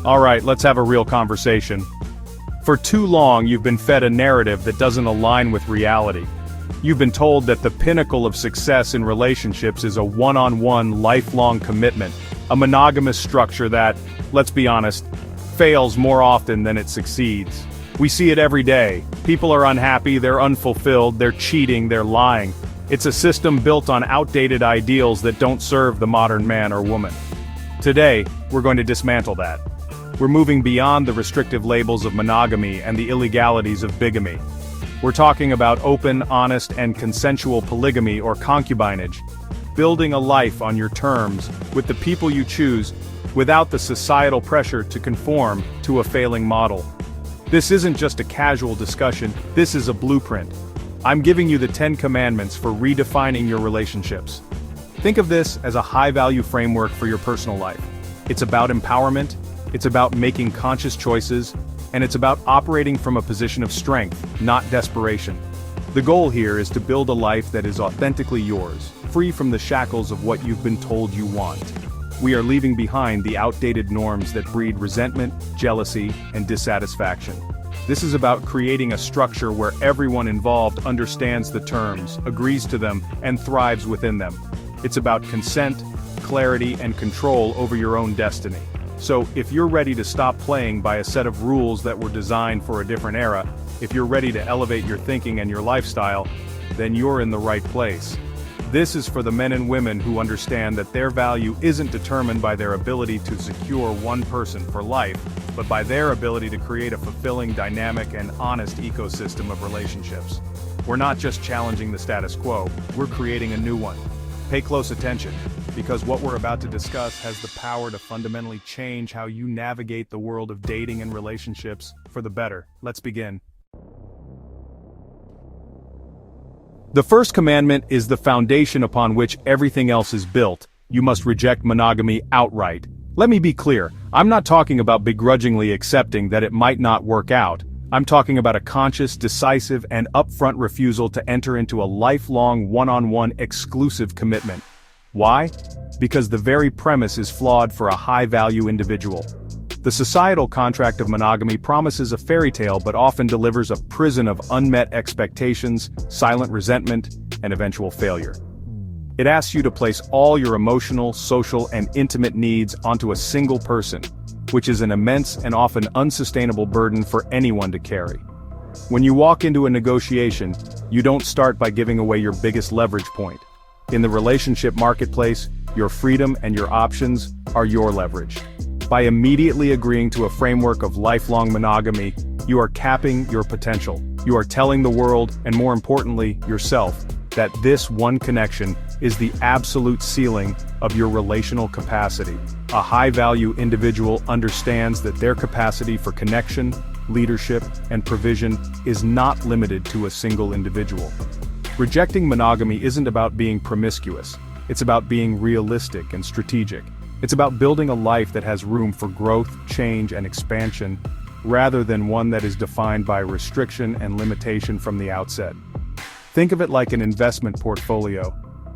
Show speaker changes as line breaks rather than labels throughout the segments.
Alright, let's have a real conversation. For too long you've been fed a narrative that doesn't align with reality. You've been told that the pinnacle of success in relationships is a one-on-one, lifelong commitment, a monogamous structure that, let's be honest, fails more often than it succeeds. We see it every day. People are unhappy, they're unfulfilled, they're cheating, they're lying. It's a system built on outdated ideals that don't serve the modern man or woman. Today, we're going to dismantle that. We're moving beyond the restrictive labels of monogamy and the illegalities of bigamy. We're talking about open, honest, and consensual polygamy or concubinage, building a life on your terms, with the people you choose, without the societal pressure to conform to a failing model. This isn't just a casual discussion, this is a blueprint. I'm giving you the 10 commandments for redefining your relationships. Think of this as a high-value framework for your personal life. It's about empowerment, it's about making conscious choices, and it's about operating from a position of strength, not desperation. The goal here is to build a life that is authentically yours, free from the shackles of what you've been told you want. We are leaving behind the outdated norms that breed resentment, jealousy, and dissatisfaction. This is about creating a structure where everyone involved understands the terms, agrees to them, and thrives within them. It's about consent, clarity, and control over your own destiny. So, if you're ready to stop playing by a set of rules that were designed for a different era, if you're ready to elevate your thinking and your lifestyle, then you're in the right place. This is for the men and women who understand that their value isn't determined by their ability to secure one person for life, but by their ability to create a fulfilling, dynamic, and honest ecosystem of relationships. We're not just challenging the status quo, we're creating a new one. Pay close attention, because what we're about to discuss has the power to fundamentally change how you navigate the world of dating and relationships for the better. Let's begin. The first commandment is the foundation upon which everything else is built. You must reject monogamy outright. Let me be clear, I'm not talking about begrudgingly accepting that it might not work out. I'm talking about a conscious, decisive, and upfront refusal to enter into a lifelong one-on-one exclusive commitment. Why? Because the very premise is flawed for a high-value individual. The societal contract of monogamy promises a fairy tale but often delivers a prison of unmet expectations, silent resentment, and eventual failure. It asks you to place all your emotional, social, and intimate needs onto a single person, which is an immense and often unsustainable burden for anyone to carry. When you walk into a negotiation, you don't start by giving away your biggest leverage point. In the relationship marketplace, your freedom and your options are your leverage. By immediately agreeing to a framework of lifelong monogamy, you are capping your potential. You are telling the world, and more importantly, yourself, that this one connection is the absolute ceiling of your relational capacity. A high-value individual understands that their capacity for connection, leadership, and provision is not limited to a single individual. Rejecting monogamy isn't about being promiscuous. It's about being realistic and strategic. It's about building a life that has room for growth, change, and expansion, rather than one that is defined by restriction and limitation from the outset. Think of it like an investment portfolio.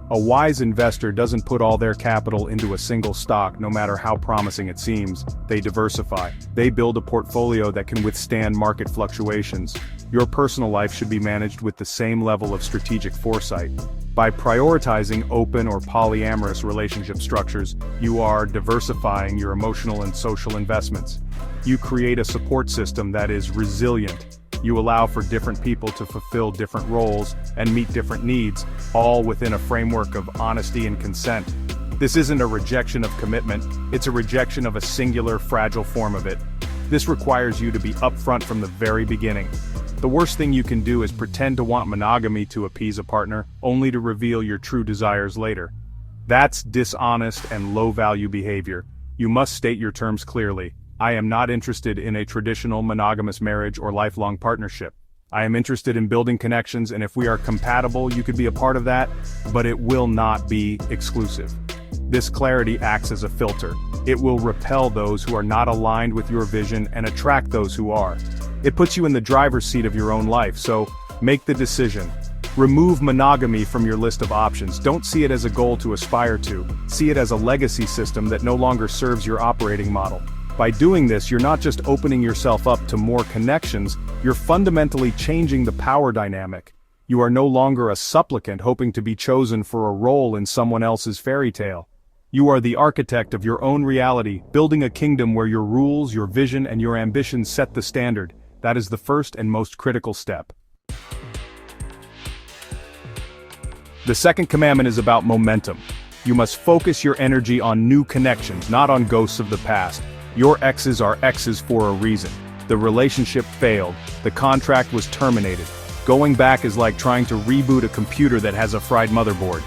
A wise investor doesn't put all their capital into a single stock, no matter how promising it seems. They diversify. They build a portfolio that can withstand market fluctuations. Your personal life should be managed with the same level of strategic foresight. By prioritizing open or polyamorous relationship structures, you are diversifying your emotional and social investments. You create a support system that is resilient. You allow for different people to fulfill different roles and meet different needs, all within a framework of honesty and consent. This isn't a rejection of commitment, it's a rejection of a singular, fragile form of it. This requires you to be upfront from the very beginning. The worst thing you can do is pretend to want monogamy to appease a partner, only to reveal your true desires later. That's dishonest and low-value behavior. You must state your terms clearly. I am not interested in a traditional monogamous marriage or lifelong partnership. I am interested in building connections, and if we are compatible, you could be a part of that, but it will not be exclusive. This clarity acts as a filter. It will repel those who are not aligned with your vision and attract those who are. It puts you in the driver's seat of your own life, so make the decision. Remove monogamy from your list of options. Don't see it as a goal to aspire to. See it as a legacy system that no longer serves your operating model. By doing this, you're not just opening yourself up to more connections, you're fundamentally changing the power dynamic. You are no longer a supplicant hoping to be chosen for a role in someone else's fairy tale. You are the architect of your own reality, building a kingdom where your rules, your vision, and your ambitions set the standard. That is the first and most critical step. The second commandment is about momentum. You must focus your energy on new connections, not on ghosts of the past. Your exes are exes for a reason. The relationship failed. The contract was terminated. Going back is like trying to reboot a computer that has a fried motherboard.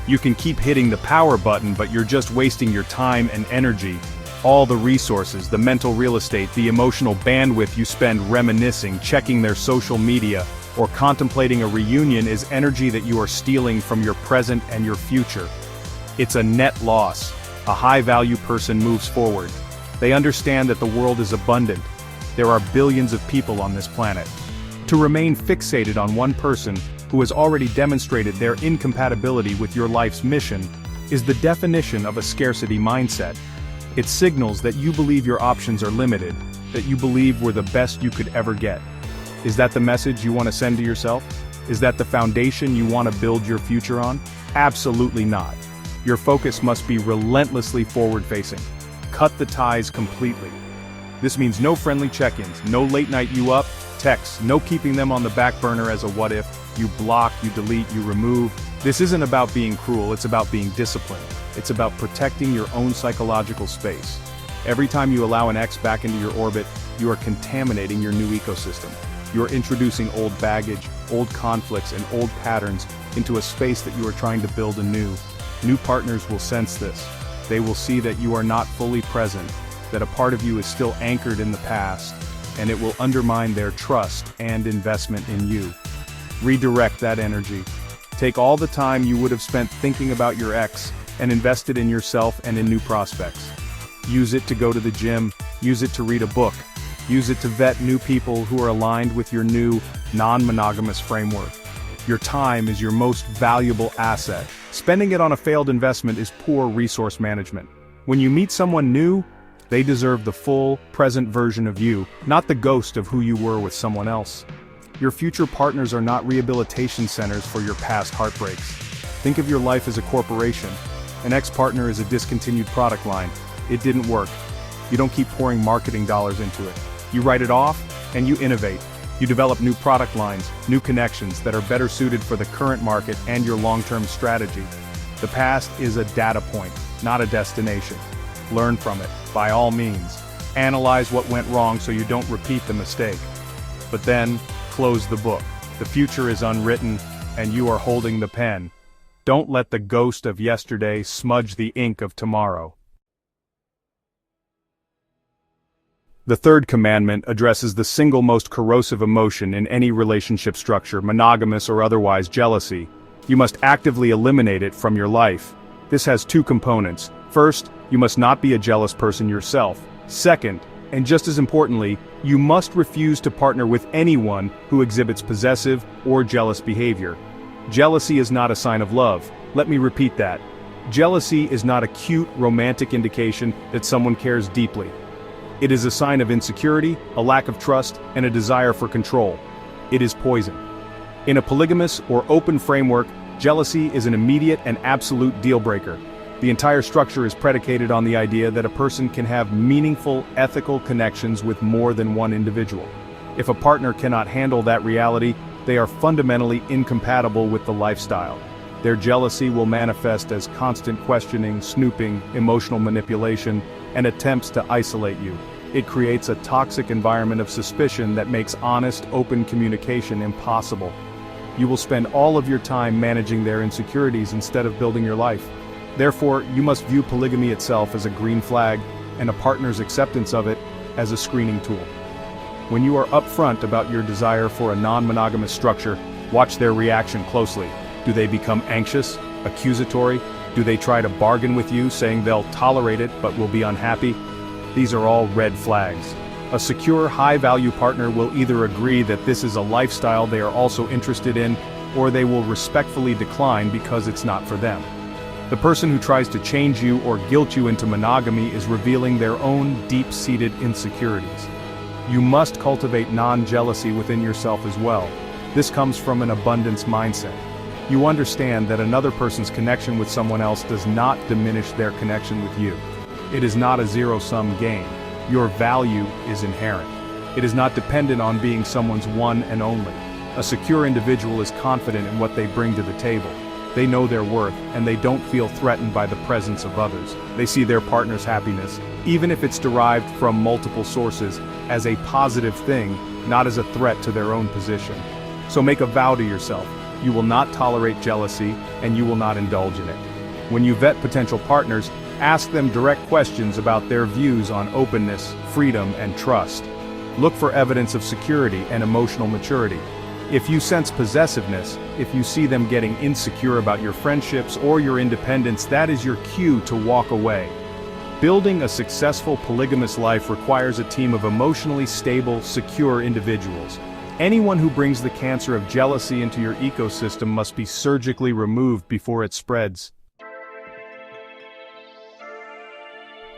You can keep hitting the power button, but you're just wasting your time and energy. All the resources, the mental real estate, the emotional bandwidth you spend reminiscing, checking their social media, or contemplating a reunion is energy that you are stealing from your present and your future. It's a net loss. A high-value person moves forward. They understand that the world is abundant. There are billions of people on this planet. To remain fixated on one person who has already demonstrated their incompatibility with your life's mission is the definition of a scarcity mindset. It signals that you believe your options are limited, that you believe we're the best you could ever get. Is that the message you want to send to yourself? Is that the foundation you want to build your future on? Absolutely not. Your focus must be relentlessly forward-facing. Cut the ties completely. This means no friendly check-ins, no late-night you up texts, no keeping them on the back burner as a what-if. You block, you delete, you remove. This isn't about being cruel, it's about being disciplined. It's about protecting your own psychological space. Every time you allow an ex back into your orbit, you are contaminating your new ecosystem. You're introducing old baggage, old conflicts, and old patterns into a space that you are trying to build anew. New partners will sense this. They will see that you are not fully present, that a part of you is still anchored in the past, and it will undermine their trust and investment in you. Redirect that energy. Take all the time you would have spent thinking about your ex and invest it in yourself and in new prospects. Use it to go to the gym, use it to read a book, use it to vet new people who are aligned with your new, non-monogamous framework. Your time is your most valuable asset. Spending it on a failed investment is poor resource management. When you meet someone new, they deserve the full, present version of you, not the ghost of who you were with someone else. Your future partners are not rehabilitation centers for your past heartbreaks. Think of your life as a corporation. An ex-partner is a discontinued product line. It didn't work. You don't keep pouring marketing dollars into it. You write it off, and you innovate. You develop new product lines, new connections that are better suited for the current market and your long-term strategy. The past is a data point, not a destination. Learn from it, by all means. Analyze what went wrong so you don't repeat the mistake. But then, close the book. The future is unwritten, and you are holding the pen. Don't let the ghost of yesterday smudge the ink of tomorrow. The third commandment addresses the single most corrosive emotion in any relationship structure, monogamous or otherwise, jealousy. You must actively eliminate it from your life. This has two components. First, you must not be a jealous person yourself. Second, and just as importantly, you must refuse to partner with anyone who exhibits possessive or jealous behavior. Jealousy is not a sign of love. Let me repeat that. Jealousy is not a cute, romantic indication that someone cares deeply. It is a sign of insecurity, a lack of trust, and a desire for control. It is poison. In a polygamous or open framework, jealousy is an immediate and absolute deal-breaker. The entire structure is predicated on the idea that a person can have meaningful, ethical connections with more than one individual. If a partner cannot handle that reality, they are fundamentally incompatible with the lifestyle. Their jealousy will manifest as constant questioning, snooping, emotional manipulation, and attempts to isolate you. It creates a toxic environment of suspicion that makes honest, open communication impossible. You will spend all of your time managing their insecurities instead of building your life. Therefore, you must view polygamy itself as a green flag, and a partner's acceptance of it as a screening tool. When you are upfront about your desire for a non-monogamous structure, watch their reaction closely. Do they become anxious, accusatory? Do they try to bargain with you, saying they'll tolerate it but will be unhappy? These are all red flags. A secure, high-value partner will either agree that this is a lifestyle they are also interested in, or they will respectfully decline because it's not for them. The person who tries to change you or guilt you into monogamy is revealing their own deep-seated insecurities. You must cultivate non-jealousy within yourself as well. This comes from an abundance mindset. You understand that another person's connection with someone else does not diminish their connection with you. It is not a zero-sum game. Your value is inherent. It is not dependent on being someone's one and only. A secure individual is confident in what they bring to the table. They know their worth, and they don't feel threatened by the presence of others. They see their partner's happiness, even if it's derived from multiple sources, as a positive thing, not as a threat to their own position. So make a vow to yourself. You will not tolerate jealousy, and you will not indulge in it. When you vet potential partners, ask them direct questions about their views on openness, freedom, and trust. Look for evidence of security and emotional maturity. If you sense possessiveness, if you see them getting insecure about your friendships or your independence, that is your cue to walk away. Building a successful polygamous life requires a team of emotionally stable, secure individuals. Anyone who brings the cancer of jealousy into your ecosystem must be surgically removed before it spreads.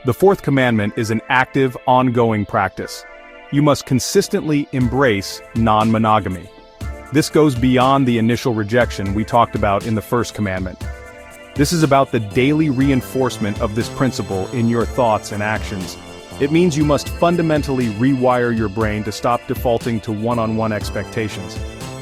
The fourth commandment is an active, ongoing practice. You must consistently embrace non-monogamy. This goes beyond the initial rejection we talked about in the first commandment. This is about the daily reinforcement of this principle in your thoughts and actions. It means you must fundamentally rewire your brain to stop defaulting to one-on-one expectations.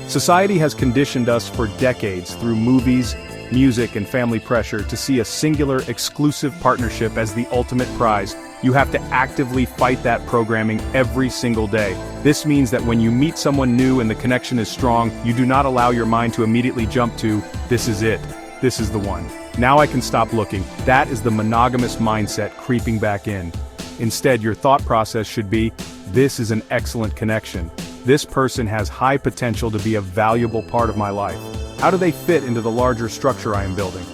Society has conditioned us for decades through movies, music, and family pressure to see a singular, exclusive partnership as the ultimate prize. You have to actively fight that programming every single day. This means that when you meet someone new and the connection is strong, you do not allow your mind to immediately jump to, "This is it. This is the one. Now I can stop looking." That is the monogamous mindset creeping back in. Instead, your thought process should be, "This is an excellent connection. This person has high potential to be a valuable part of my life. How do they fit into the larger structure I am building?"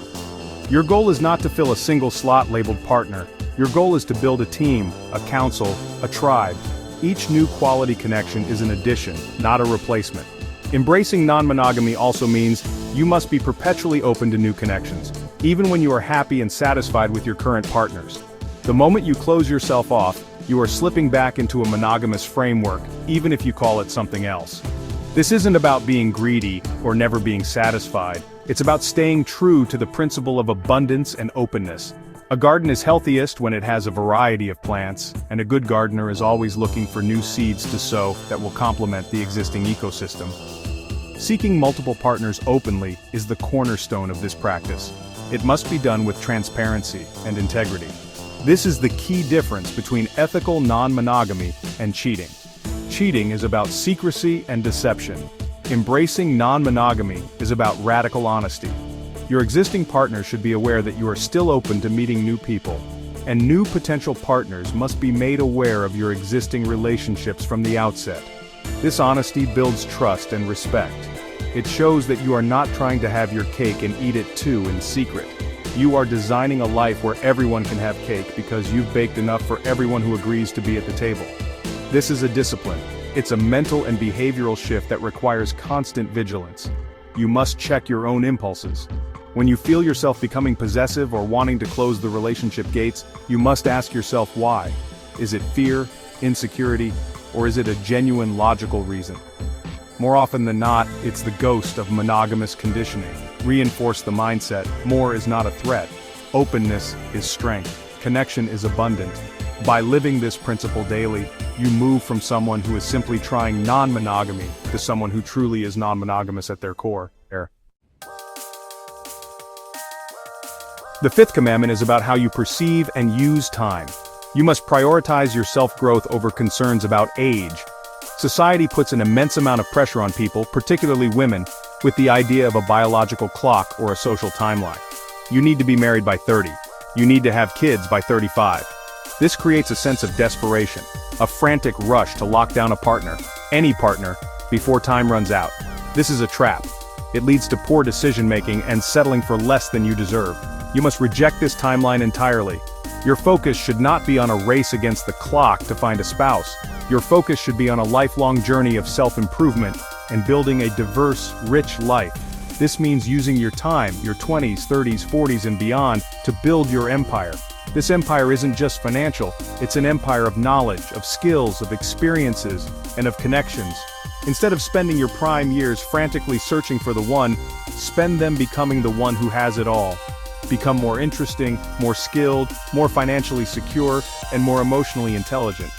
Your goal is not to fill a single slot labeled partner. Your goal is to build a team, a council, a tribe. Each new quality connection is an addition, not a replacement. Embracing non-monogamy also means you must be perpetually open to new connections, even when you are happy and satisfied with your current partners. The moment you close yourself off, you are slipping back into a monogamous framework, even if you call it something else. This isn't about being greedy or never being satisfied. It's about staying true to the principle of abundance and openness. A garden is healthiest when it has a variety of plants, and a good gardener is always looking for new seeds to sow that will complement the existing ecosystem. Seeking multiple partners openly is the cornerstone of this practice. It must be done with transparency and integrity. This is the key difference between ethical non-monogamy and cheating. Cheating is about secrecy and deception. Embracing non-monogamy is about radical honesty. Your existing partner should be aware that you are still open to meeting new people, and new potential partners must be made aware of your existing relationships from the outset. This honesty builds trust and respect. It shows that you are not trying to have your cake and eat it too in secret. You are designing a life where everyone can have cake because you've baked enough for everyone who agrees to be at the table. This is a discipline. It's a mental and behavioral shift that requires constant vigilance. You must check your own impulses. When you feel yourself becoming possessive or wanting to close the relationship gates, you must ask yourself why. Is it fear, insecurity, or is it a genuine logical reason? More often than not, it's the ghost of monogamous conditioning. Reinforce the mindset, more is not a threat. Openness is strength. Connection is abundant. By living this principle daily, you move from someone who is simply trying non-monogamy to someone who truly is non-monogamous at their core. The fifth commandment is about how you perceive and use time. You must prioritize your self-growth over concerns about age. Society puts an immense amount of pressure on people, particularly women, with the idea of a biological clock or a social timeline. You need to be married by 30. You need to have kids by 35. This creates a sense of desperation, a frantic rush to lock down a partner, any partner, before time runs out. This is a trap. It leads to poor decision-making and settling for less than you deserve. You must reject this timeline entirely. Your focus should not be on a race against the clock to find a spouse. Your focus should be on a lifelong journey of self-improvement and building a diverse, rich life. This means using your time, your 20s, 30s, 40s and beyond, to build your empire. This empire isn't just financial, it's an empire of knowledge, of skills, of experiences, and of connections. Instead of spending your prime years frantically searching for the one, spend them becoming the one who has it all. Become more interesting, more skilled, more financially secure, and more emotionally intelligent.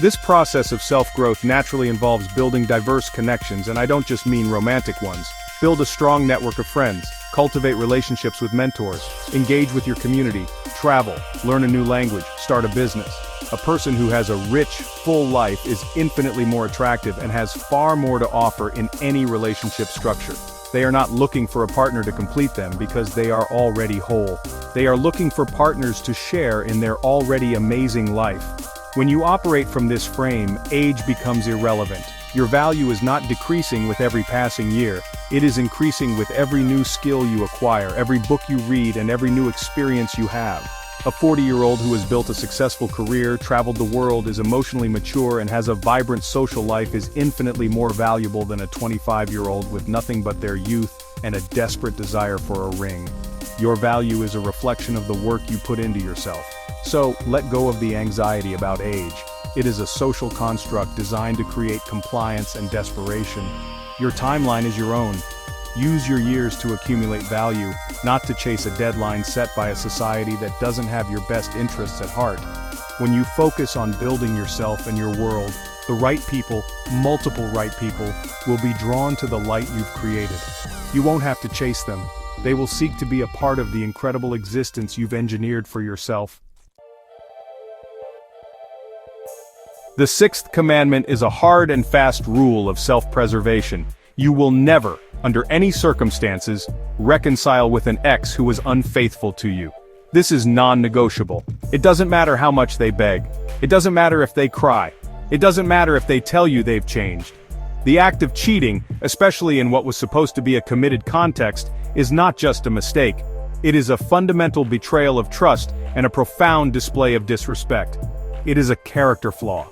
This process of self-growth naturally involves building diverse connections, and I don't just mean romantic ones. Build a strong network of friends, cultivate relationships with mentors, engage with your community, travel, learn a new language, start a business. A person who has a rich, full life is infinitely more attractive and has far more to offer in any relationship structure. They are not looking for a partner to complete them because they are already whole. They are looking for partners to share in their already amazing life. When you operate from this frame, age becomes irrelevant. Your value is not decreasing with every passing year, it is increasing with every new skill you acquire, every book you read, and every new experience you have. A 40-year-old who has built a successful career, traveled the world, is emotionally mature, and has a vibrant social life is infinitely more valuable than a 25-year-old with nothing but their youth and a desperate desire for a ring. Your value is a reflection of the work you put into yourself. So, let go of the anxiety about age. It is a social construct designed to create compliance and desperation. Your timeline is your own. Use your years to accumulate value, not to chase a deadline set by a society that doesn't have your best interests at heart. When you focus on building yourself and your world, the right people, multiple right people, will be drawn to the light you've created. You won't have to chase them. They will seek to be a part of the incredible existence you've engineered for yourself. The sixth commandment is a hard and fast rule of self-preservation. You will never, under any circumstances, reconcile with an ex who was unfaithful to you. This is non-negotiable. It doesn't matter how much they beg. It doesn't matter if they cry. It doesn't matter if they tell you they've changed. The act of cheating, especially in what was supposed to be a committed context, is not just a mistake. It is a fundamental betrayal of trust and a profound display of disrespect. It is a character flaw.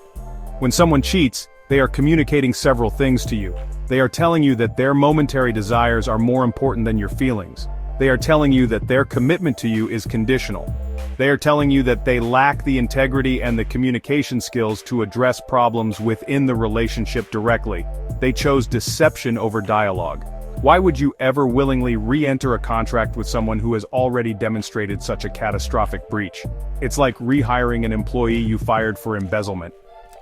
When someone cheats, they are communicating several things to you. They are telling you that their momentary desires are more important than your feelings. They are telling you that their commitment to you is conditional. They are telling you that they lack the integrity and the communication skills to address problems within the relationship directly. They chose deception over dialogue. Why would you ever willingly re-enter a contract with someone who has already demonstrated such a catastrophic breach? It's like rehiring an employee you fired for embezzlement.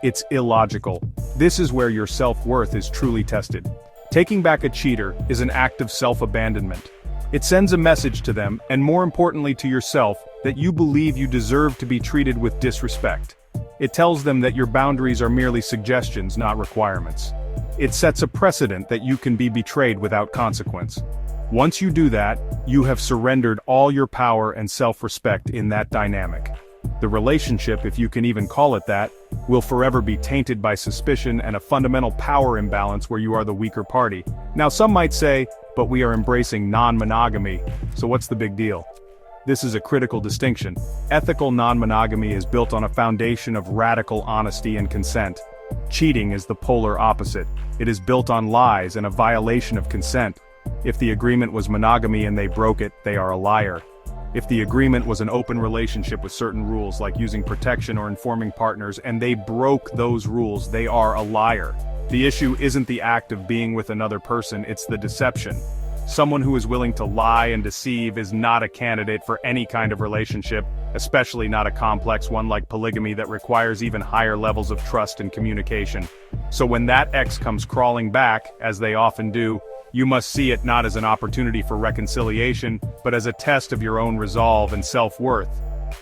It's illogical. This is where your self-worth is truly tested. Taking back a cheater is an act of self-abandonment. It sends a message to them, and more importantly to yourself, that you believe you deserve to be treated with disrespect. It tells them that your boundaries are merely suggestions, not requirements. It sets a precedent that you can be betrayed without consequence. Once you do that, you have surrendered all your power and self-respect in that dynamic. The relationship, if you can even call it that, will forever be tainted by suspicion and a fundamental power imbalance where you are the weaker party. Now some might say, but we are embracing non-monogamy, so what's the big deal? This is a critical distinction. Ethical non-monogamy is built on a foundation of radical honesty and consent. Cheating is the polar opposite. It is built on lies and a violation of consent. If the agreement was monogamy and they broke it, they are a liar. If the agreement was an open relationship with certain rules like using protection or informing partners and they broke those rules, they are a liar. The issue isn't the act of being with another person, it's the deception. Someone who is willing to lie and deceive is not a candidate for any kind of relationship, especially not a complex one like polygamy that requires even higher levels of trust and communication. So when that ex comes crawling back, as they often do, you must see it not as an opportunity for reconciliation, but as a test of your own resolve and self-worth.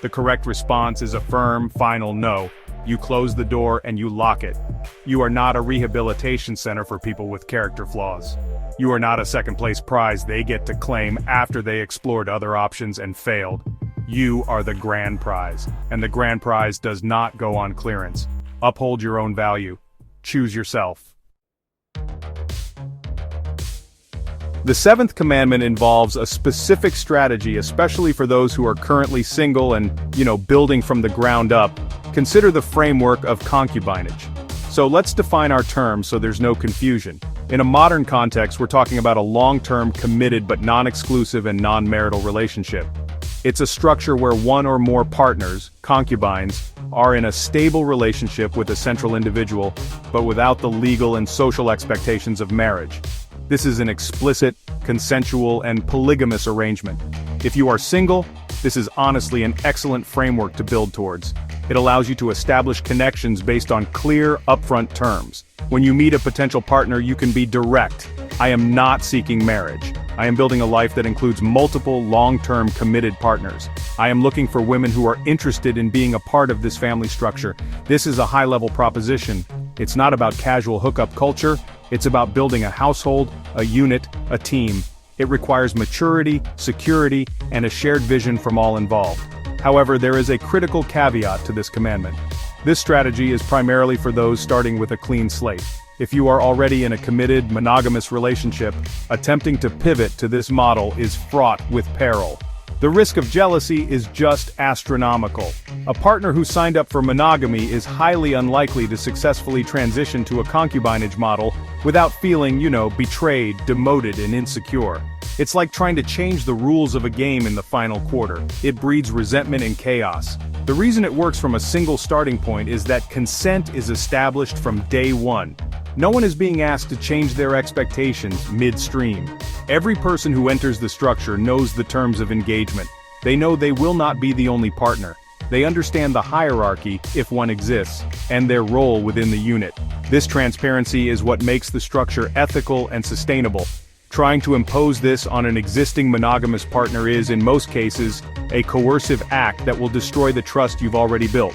The correct response is a firm, final no. You close the door and you lock it. You are not a rehabilitation center for people with character flaws. You are not a second-place prize they get to claim after they explored other options and failed. You are the grand prize, and the grand prize does not go on clearance. Uphold your own value. Choose yourself. The seventh commandment involves a specific strategy, especially for those who are currently single and, building from the ground up. Consider the framework of concubinage. So let's define our terms so there's no confusion. In a modern context, we're talking about a long-term, committed but non-exclusive and non-marital relationship. It's a structure where one or more partners, concubines, are in a stable relationship with a central individual, but without the legal and social expectations of marriage. This is an explicit, consensual, and polygamous arrangement. If you are single, this is honestly an excellent framework to build towards. It allows you to establish connections based on clear, upfront terms. When you meet a potential partner, you can be direct. I am not seeking marriage. I am building a life that includes multiple, long-term, committed partners. I am looking for women who are interested in being a part of this family structure. This is a high-level proposition. It's not about casual hookup culture. It's about building a household, a unit, a team. It requires maturity, security, and a shared vision from all involved. However, there is a critical caveat to this commandment. This strategy is primarily for those starting with a clean slate. If you are already in a committed, monogamous relationship, attempting to pivot to this model is fraught with peril. The risk of jealousy is just astronomical. A partner who signed up for monogamy is highly unlikely to successfully transition to a concubinage model without feeling, betrayed, demoted, and insecure. It's like trying to change the rules of a game in the final quarter. It breeds resentment and chaos. The reason it works from a single starting point is that consent is established from day one. No one is being asked to change their expectations midstream. Every person who enters the structure knows the terms of engagement. They know they will not be the only partner. They understand the hierarchy, if one exists, and their role within the unit. This transparency is what makes the structure ethical and sustainable. Trying to impose this on an existing monogamous partner is, in most cases, a coercive act that will destroy the trust you've already built.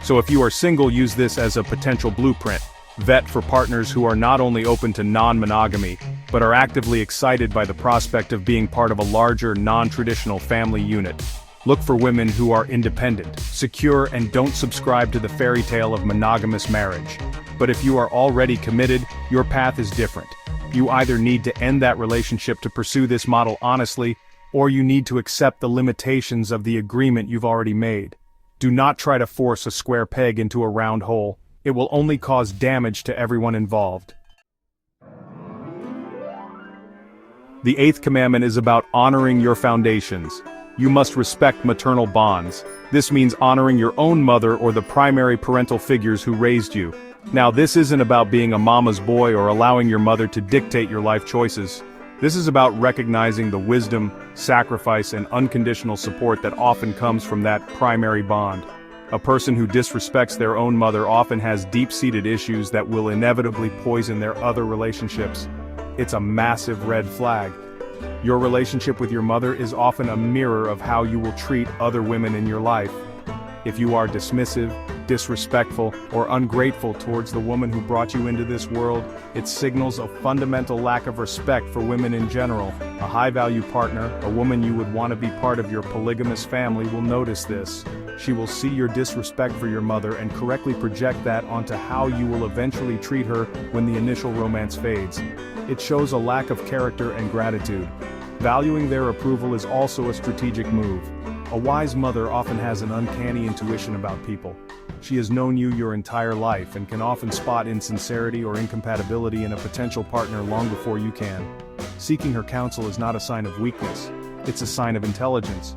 So if you are single, use this as a potential blueprint. Vet for partners who are not only open to non-monogamy, but are actively excited by the prospect of being part of a larger, non-traditional family unit. Look for women who are independent, secure, and don't subscribe to the fairy tale of monogamous marriage. But if you are already committed, your path is different. You either need to end that relationship to pursue this model honestly, or you need to accept the limitations of the agreement you've already made. Do not try to force a square peg into a round hole. It will only cause damage to everyone involved. The 8th commandment is about honoring your foundations. You must respect maternal bonds. This means honoring your own mother or the primary parental figures who raised you. Now, this isn't about being a mama's boy or allowing your mother to dictate your life choices. This is about recognizing the wisdom, sacrifice, and unconditional support that often comes from that primary bond. A person who disrespects their own mother often has deep-seated issues that will inevitably poison their other relationships. It's a massive red flag. Your relationship with your mother is often a mirror of how you will treat other women in your life. If you are dismissive, disrespectful, or ungrateful towards the woman who brought you into this world, it signals a fundamental lack of respect for women in general. A high-value partner, a woman you would want to be part of your polygamous family, will notice this. She will see your disrespect for your mother and correctly project that onto how you will eventually treat her when the initial romance fades. It shows a lack of character and gratitude. Valuing their approval is also a strategic move. A wise mother often has an uncanny intuition about people. She has known you your entire life and can often spot insincerity or incompatibility in a potential partner long before you can. Seeking her counsel is not a sign of weakness. It's a sign of intelligence.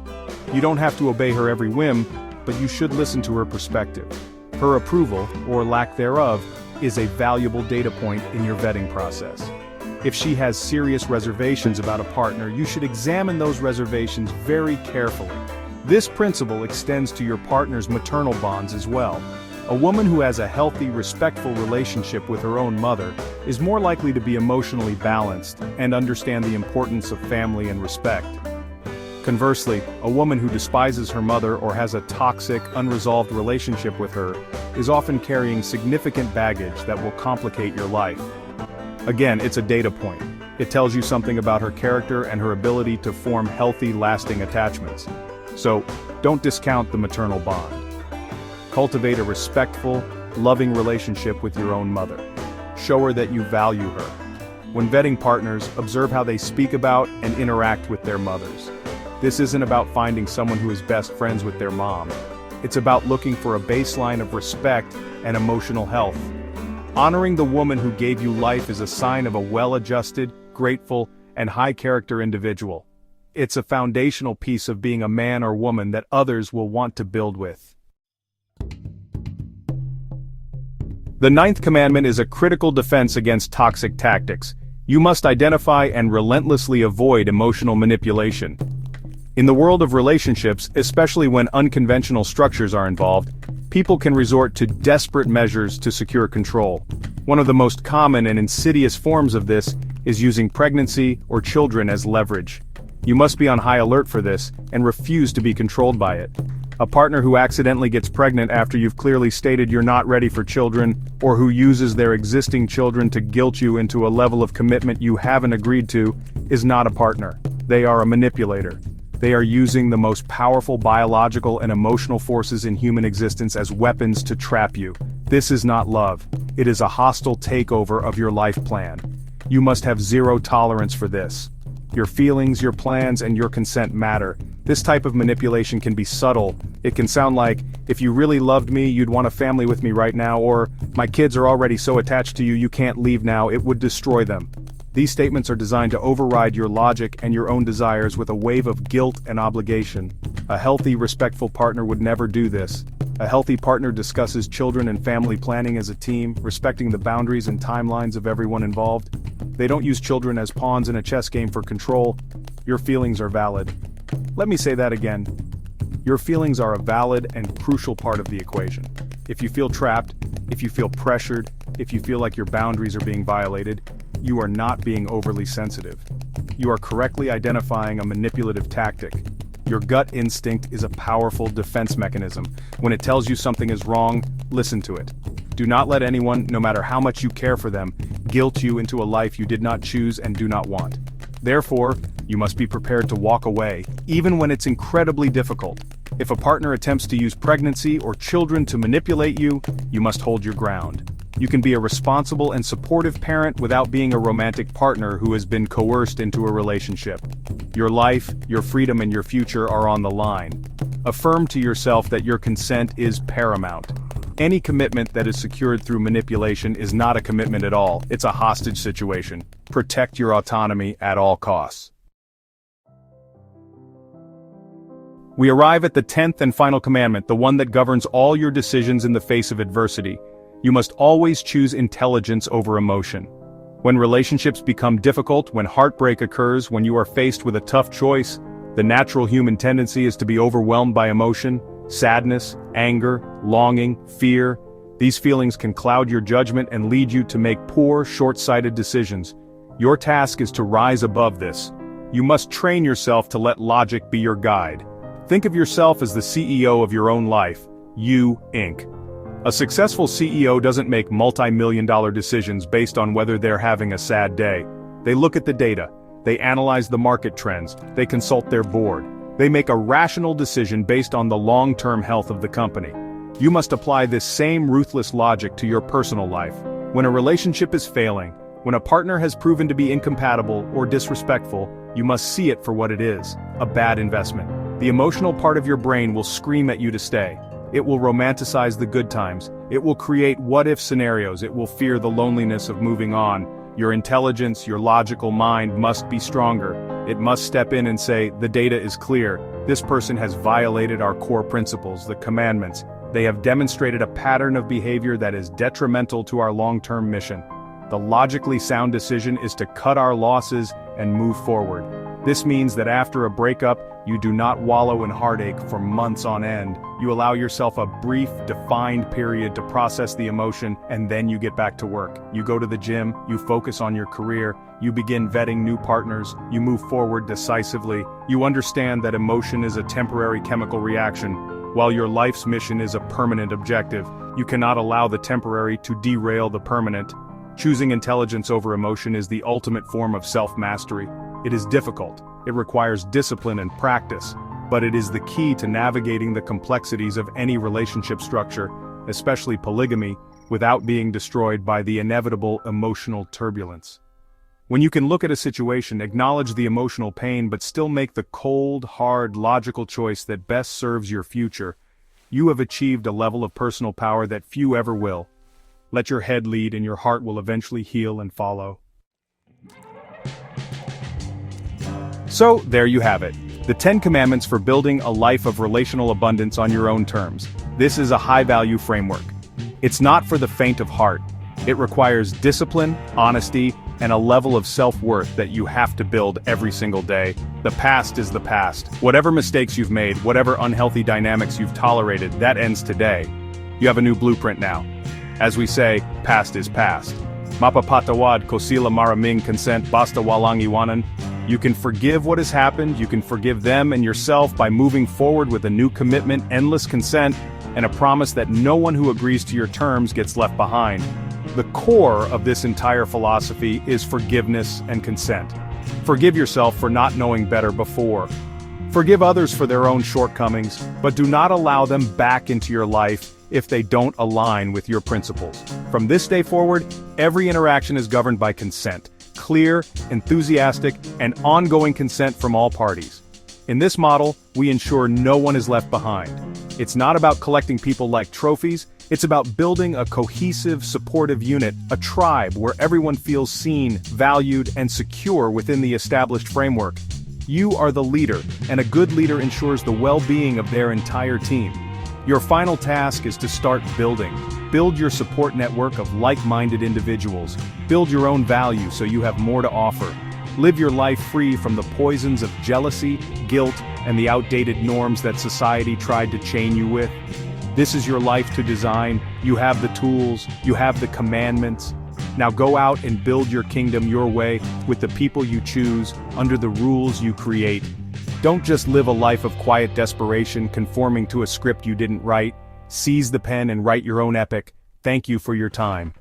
You don't have to obey her every whim, but you should listen to her perspective. Her approval, or lack thereof, is a valuable data point in your vetting process. If she has serious reservations about a partner, you should examine those reservations very carefully. This principle extends to your partner's maternal bonds as well. A woman who has a healthy, respectful relationship with her own mother is more likely to be emotionally balanced and understand the importance of family and respect. Conversely, a woman who despises her mother or has a toxic, unresolved relationship with her is often carrying significant baggage that will complicate your life. Again, it's a data point. It tells you something about her character and her ability to form healthy, lasting attachments. So, don't discount the maternal bond. Cultivate a respectful, loving relationship with your own mother. Show her that you value her. When vetting partners, observe how they speak about and interact with their mothers. This isn't about finding someone who is best friends with their mom. It's about looking for a baseline of respect and emotional health. Honoring the woman who gave you life is a sign of a well-adjusted, grateful, and high-character individual. It's a foundational piece of being a man or woman that others will want to build with. The ninth commandment is a critical defense against toxic tactics. You must identify and relentlessly avoid emotional manipulation. In the world of relationships, especially when unconventional structures are involved, people can resort to desperate measures to secure control. One of the most common and insidious forms of this is using pregnancy or children as leverage. You must be on high alert for this and refuse to be controlled by it. A partner who accidentally gets pregnant after you've clearly stated you're not ready for children, or who uses their existing children to guilt you into a level of commitment you haven't agreed to, is not a partner. They are a manipulator. They are using the most powerful biological and emotional forces in human existence as weapons to trap you. This is not love. It is a hostile takeover of your life plan. You must have zero tolerance for this. Your feelings, your plans, and your consent matter. This type of manipulation can be subtle. It can sound like, if you really loved me, you'd want a family with me right now, or, my kids are already so attached to you, you can't leave now, it would destroy them. These statements are designed to override your logic and your own desires with a wave of guilt and obligation. A healthy, respectful partner would never do this. A healthy partner discusses children and family planning as a team, respecting the boundaries and timelines of everyone involved. They don't use children as pawns in a chess game for control. Your feelings are valid. Let me say that again. Your feelings are a valid and crucial part of the equation. If you feel trapped, if you feel pressured, if you feel like your boundaries are being violated, you are not being overly sensitive. You are correctly identifying a manipulative tactic. Your gut instinct is a powerful defense mechanism. When it tells you something is wrong, listen to it. Do not let anyone, no matter how much you care for them, guilt you into a life you did not choose and do not want. Therefore, you must be prepared to walk away, even when it's incredibly difficult. If a partner attempts to use pregnancy or children to manipulate you, you must hold your ground. You can be a responsible and supportive parent without being a romantic partner who has been coerced into a relationship. Your life, your freedom, and your future are on the line. Affirm to yourself that your consent is paramount. Any commitment that is secured through manipulation is not a commitment at all, it's a hostage situation. Protect your autonomy at all costs. We arrive at the 10th and final commandment, the one that governs all your decisions in the face of adversity. You must always choose intelligence over emotion. When relationships become difficult, when heartbreak occurs, when you are faced with a tough choice, the natural human tendency is to be overwhelmed by emotion, sadness, anger, longing, fear. These feelings can cloud your judgment and lead you to make poor, short-sighted decisions. Your task is to rise above this. You must train yourself to let logic be your guide. Think of yourself as the CEO of your own life, you, Inc. A successful CEO doesn't make multi-million-dollar decisions based on whether they're having a sad day. They look at the data, they analyze the market trends, they consult their board. They make a rational decision based on the long-term health of the company. You must apply this same ruthless logic to your personal life. When a relationship is failing, when a partner has proven to be incompatible or disrespectful, you must see it for what it is, a bad investment. The emotional part of your brain will scream at you to stay. It will romanticize the good times. It will create what-if scenarios. It will fear the loneliness of moving on. Your intelligence, your logical mind must be stronger. It must step in and say, the data is clear. This person has violated our core principles, the commandments. They have demonstrated a pattern of behavior that is detrimental to our long-term mission. The logically sound decision is to cut our losses and move forward. This means that after a breakup, you do not wallow in heartache for months on end. You allow yourself a brief, defined period to process the emotion, and then you get back to work. You go to the gym, you focus on your career, you begin vetting new partners, you move forward decisively. You understand that emotion is a temporary chemical reaction, while your life's mission is a permanent objective. You cannot allow the temporary to derail the permanent. Choosing intelligence over emotion is the ultimate form of self-mastery. It is difficult. It requires discipline and practice, but it is the key to navigating the complexities of any relationship structure, especially polygamy, without being destroyed by the inevitable emotional turbulence. When you can look at a situation, acknowledge the emotional pain, but still make the cold, hard, logical choice that best serves your future, you have achieved a level of personal power that few ever will. Let your head lead and your heart will eventually heal and follow. So, there you have it. The 10 Commandments for building a life of relational abundance on your own terms. This is a high-value framework. It's not for the faint of heart. It requires discipline, honesty, and a level of self-worth that you have to build every single day. The past is the past. Whatever mistakes you've made, whatever unhealthy dynamics you've tolerated, that ends today. You have a new blueprint now. As we say, past is past. Mapapatawad kosila maraming consent basta walang iwanan. You can forgive what has happened, you can forgive them and yourself by moving forward with a new commitment, endless consent, and a promise that no one who agrees to your terms gets left behind. The core of this entire philosophy is forgiveness and consent. Forgive yourself for not knowing better before. Forgive others for their own shortcomings, but do not allow them back into your life if they don't align with your principles. From this day forward, every interaction is governed by consent. Clear, enthusiastic, and ongoing consent from all parties. In this model, we ensure no one is left behind. It's not about collecting people like trophies, it's about building a cohesive, supportive unit, a tribe where everyone feels seen, valued, and secure within the established framework. You are the leader, and a good leader ensures the well-being of their entire team. Your final task is to start building. Build your support network of like-minded individuals. Build your own value so you have more to offer. Live your life free from the poisons of jealousy, guilt, and the outdated norms that society tried to chain you with. This is your life to design. You have the tools, you have the commandments. Now go out and build your kingdom your way, with the people you choose, under the rules you create. Don't just live a life of quiet desperation, conforming to a script you didn't write. Seize the pen and write your own epic. Thank you for your time.